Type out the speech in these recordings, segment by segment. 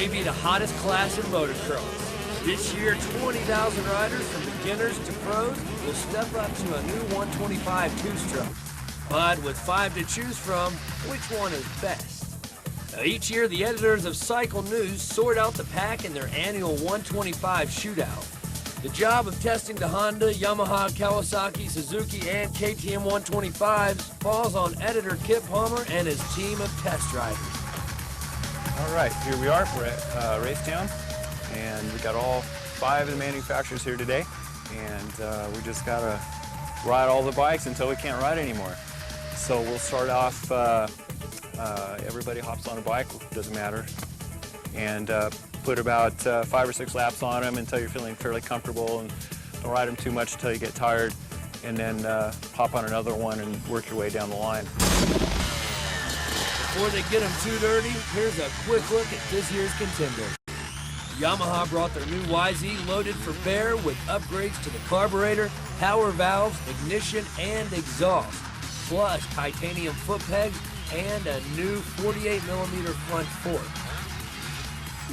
may be the hottest class in motocross. This year, 20,000 riders from beginners to pros will step up to a new 125 two-stroke. But with 5 to choose from, which one is best? Now, each year, the editors of Cycle News sort out the pack in their annual 125 shootout. The job of testing the Honda, Yamaha, Kawasaki, Suzuki, and KTM 125s falls on editor Kip Palmer and his team of test riders. All right, here we are. We're at Racetown, and we got all 5 of the manufacturers here today, and we just gotta ride all the bikes until we can't ride anymore. So we'll start off, everybody hops on a bike, doesn't matter, and put about 5 or 6 laps on them until you're feeling fairly comfortable, and don't ride them too much until you get tired, and then hop on another one and work your way down the line. Before they get them too dirty, here's a quick look at this year's contender. Yamaha brought their new YZ loaded for bear with upgrades to the carburetor, power valves, ignition, and exhaust, plus titanium foot pegs and a new 48mm front fork.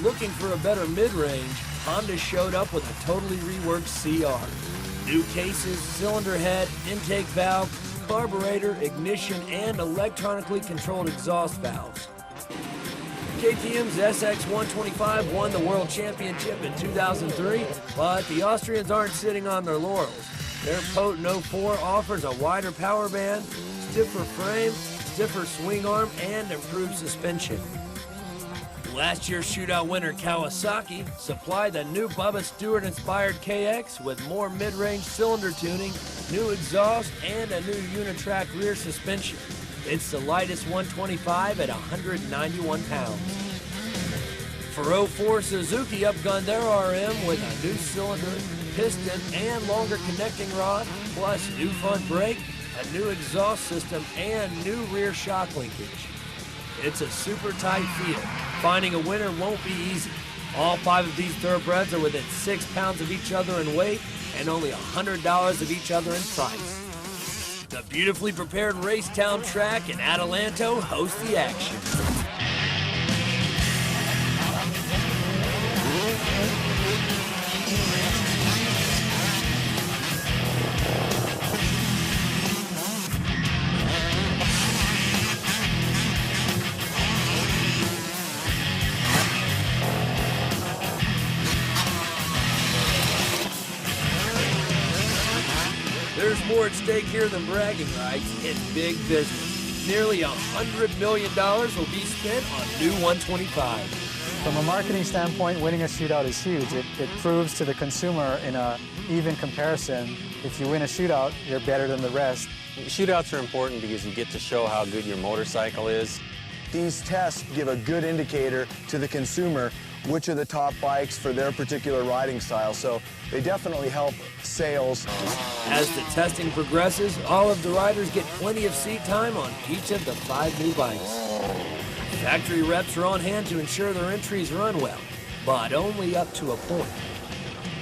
Looking for a better mid-range, Honda showed up with a totally reworked CR. New cases, cylinder head, intake valve, carburetor, ignition, and electronically controlled exhaust valves. KTM's SX125 won the World Championship in 2003, but the Austrians aren't sitting on their laurels. Their potent 04 offers a wider power band, stiffer frame, stiffer swing arm, and improved suspension. Last year's shootout winner Kawasaki supplied the new Bubba Stewart-inspired KX with more mid-range cylinder tuning, new exhaust, and a new Unitrack rear suspension. It's the lightest 125 at 191 pounds. For 04, Suzuki upgunned their RM with a new cylinder, piston, and longer connecting rod, plus new front brake, a new exhaust system, and new rear shock linkage. It's a super tight field. Finding a winner won't be easy. All 5 of these thoroughbreds are within 6 pounds of each other in weight and only $100 of each other in price. The beautifully prepared Racetown track in Adelanto hosts the action. There's more at stake here than bragging rights. It's big business. Nearly $100 million will be spent on new 125. From a marketing standpoint, winning a shootout is huge. It proves to the consumer in an even comparison, if you win a shootout, you're better than the rest. Shootouts are important because you get to show how good your motorcycle is. These tests give a good indicator to the consumer which are the top bikes for their particular riding style, so they definitely help sales. As the testing progresses, all of the riders get plenty of seat time on each of the 5 new bikes. Factory reps are on hand to ensure their entries run well, but only up to a point.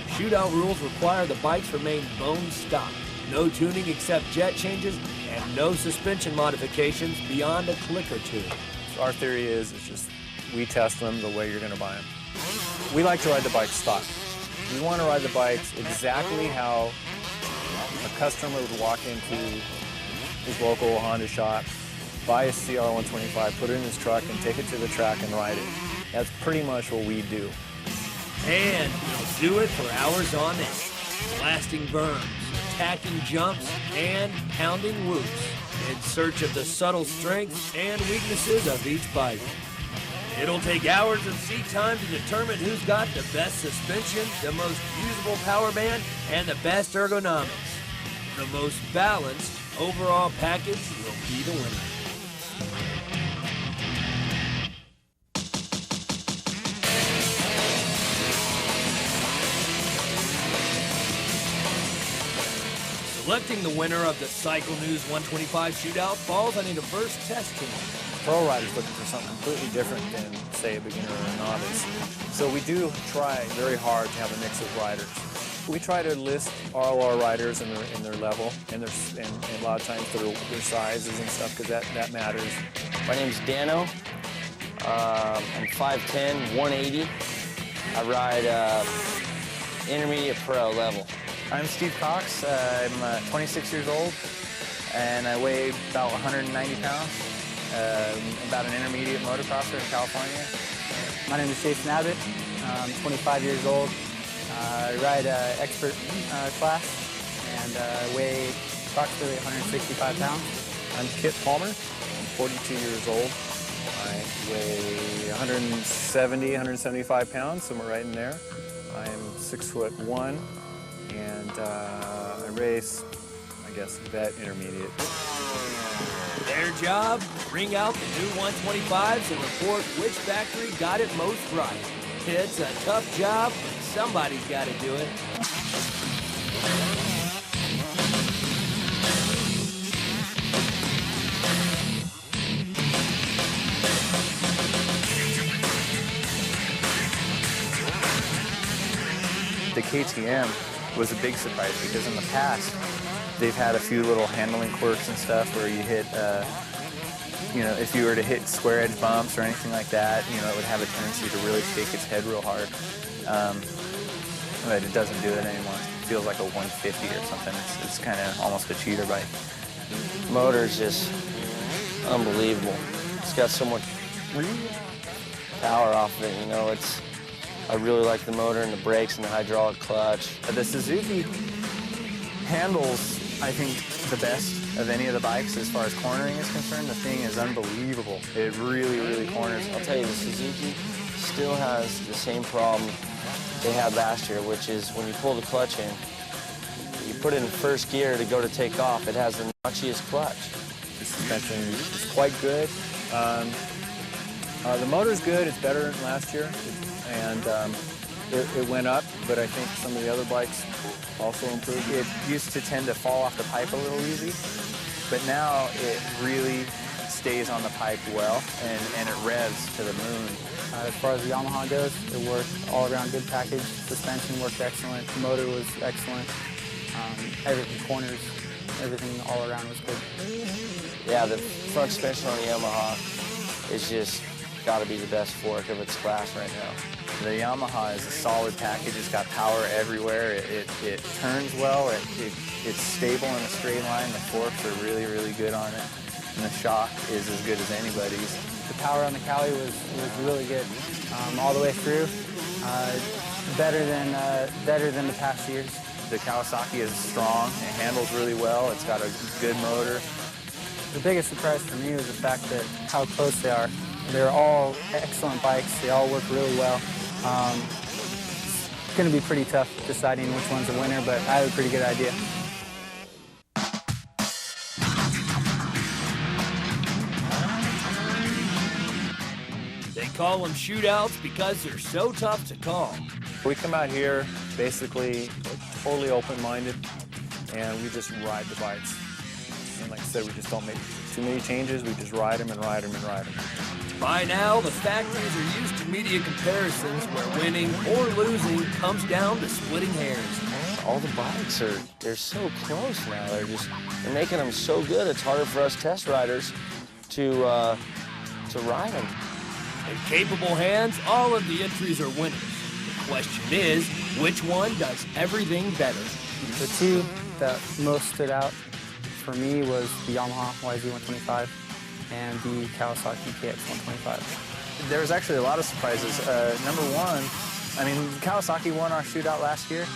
Shootout rules require the bikes remain bone stock, no tuning except jet changes, and no suspension modifications beyond a click or two. So our theory is it's just we test them the way you're going to buy them. We like to ride the bike stock. We want to ride the bikes exactly how a customer would walk into his local Honda shop, buy a CR125, put it in his truck, and take it to the track and ride it. That's pretty much what we do. And we'll do it for hours on end, blasting berms, tacking jumps, and pounding whoops in search of the subtle strengths and weaknesses of each bike. It'll take hours of seat time to determine who's got the best suspension, the most usable power band, and the best ergonomics. The most balanced overall package will be the winner. Selecting the winner of the Cycle News 125 shootout falls on a diverse test team. Pro riders looking for something completely different than, say, a beginner or a novice. So we do try very hard to have a mix of riders. We try to list all our riders in their level and a lot of times their sizes and stuff, because that matters. My name's Dano. I'm 5'10", 180. I ride intermediate pro level. I'm Steve Cox. I'm 26 years old, and I weigh about 190 pounds. About an intermediate motocrosser in California. My name is Jason Abbott. I'm 25 years old. I ride expert class, and I weigh approximately 165 pounds. I'm Kit Palmer. I'm 42 years old. I weigh 170, 175 pounds, somewhere right in there. I'm 6'1", and I race, I guess, vet intermediate. Their job? Bring out the new 125s and report which factory got it most right. It's a tough job, but somebody's got to do it. The KTM was a big surprise because in the past, they've had a few little handling quirks and stuff where you hit, you know, if you were to hit square edge bumps or anything like that, you know, it would have a tendency to really shake its head real hard. But it doesn't do it anymore. It feels like a 150 or something. It's kind of almost a cheater bike. Motor's just unbelievable. It's got so much power off of it, you know. I really like the motor and the brakes and the hydraulic clutch. The Suzuki handles, I think, the best of any of the bikes as far as cornering is concerned. The thing is unbelievable. It really, really corners. I'll tell you, the Suzuki still has the same problem they had last year, which is when you pull the clutch in, you put it in first gear to go to take off, it has the notchiest clutch. The suspension is quite good. The motor's good. It's better than last year, and it went up, but I think some of the other bikes also improved. It used to tend to fall off the pipe a little easy, but now it really stays on the pipe well, and it revs to the moon. As far as the Yamaha goes, it worked all around good package. Suspension worked excellent. The motor was excellent. Everything, corners, everything all around was good. Yeah, the front suspension on the Yamaha is just got to be the best fork of its class right now. The Yamaha is a solid package. It's got power everywhere. It turns well. It's stable in a straight line. The forks are really, really good on it. And the shock is as good as anybody's. The power on the Cali was really good all the way through. Better than the past years. The Kawasaki is strong. It handles really well. It's got a good motor. The biggest surprise for me was the fact that how close they are. They're all excellent bikes. They all work really well. It's going to be pretty tough deciding which one's a winner, but I have a pretty good idea. They call them shootouts because they're so tough to call. We come out here basically totally open-minded, and we just ride the bikes. And like I said, we just don't make too many changes. We just ride them and ride them and ride them. By now, the factories are used to media comparisons where winning or losing comes down to splitting hairs. All the bikes they're so close now. They're making them so good. It's harder for us test riders to ride them. In capable hands, all of the entries are winners. The question is, which one does everything better? The two that most stood out for me was the Yamaha YZ125 and the Kawasaki KX125. There was actually a lot of surprises. Number one, I mean, Kawasaki won our shootout last year,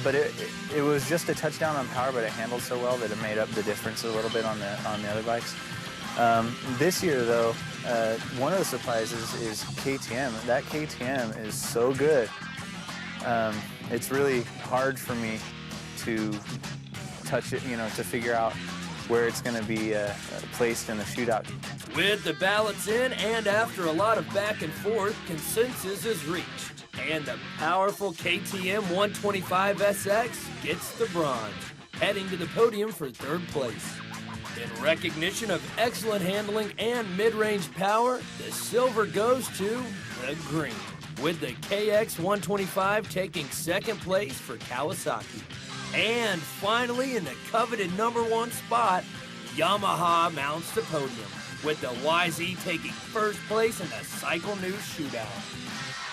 but it was just a touchdown on power, but it handled so well that it made up the difference a little bit on the other bikes. This year, though, one of the surprises is KTM. That KTM is so good. It's really hard for me to touch it, you know, to figure out where it's going to be placed in the shootout. With the ballots in and after a lot of back and forth, consensus is reached. And the powerful KTM 125 SX gets the bronze, heading to the podium for third place. In recognition of excellent handling and mid-range power, the silver goes to the green, with the KX 125 taking second place for Kawasaki. And finally, in the coveted #1 spot, Yamaha mounts the podium. with the YZ taking first place in the Cycle News Shootout.